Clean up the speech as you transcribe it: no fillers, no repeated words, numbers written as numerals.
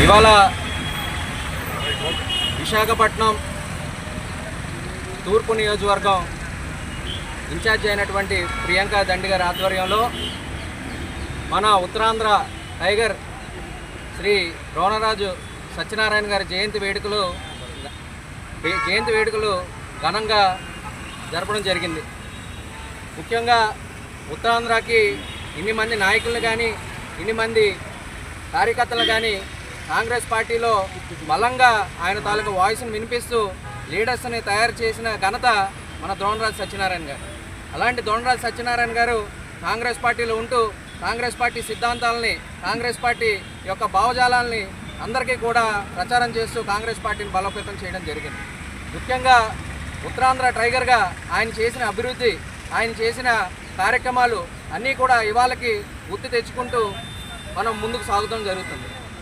ఇవాళ విశాఖపట్నం తూర్పు నియోజకవర్గం ఇన్ఛార్జ్ అయినటువంటి ప్రియాంక దండి గారి ఆధ్వర్యంలో మన ఉత్తరాంధ్ర టైగర్ శ్రీ రోణరాజు సత్యనారాయణ గారి జయంతి వేడుకలు ఘనంగా జరపడం జరిగింది. ముఖ్యంగా ఉత్తరాంధ్రకి ఇన్ని మంది నాయకులను కానీ ఇన్ని మంది కార్యకర్తలు కానీ కాంగ్రెస్ పార్టీలో బలంగా ఆయన తాలూకు వాయిస్ని వినిపిస్తూ లీడర్స్ని తయారు చేసిన ఘనత మన ద్రోణరాజు సత్యనారాయణ గారు. అలాంటి ద్రోణరాజు సత్యనారాయణ గారు కాంగ్రెస్ పార్టీలో ఉంటూ కాంగ్రెస్ పార్టీ సిద్ధాంతాలని, కాంగ్రెస్ పార్టీ యొక్క భావజాలాలని అందరికీ కూడా ప్రచారం చేస్తూ కాంగ్రెస్ పార్టీని బలోపేతం చేయడం జరిగింది. ముఖ్యంగా ఉత్తరాంధ్ర టైగర్గా ఆయన చేసిన అభివృద్ధి, ఆయన చేసిన కార్యక్రమాలు అన్నీ కూడా ఇవాళకి గుర్తు తెచ్చుకుంటూ మనం ముందుకు సాగుతూ జరుగుతుంది.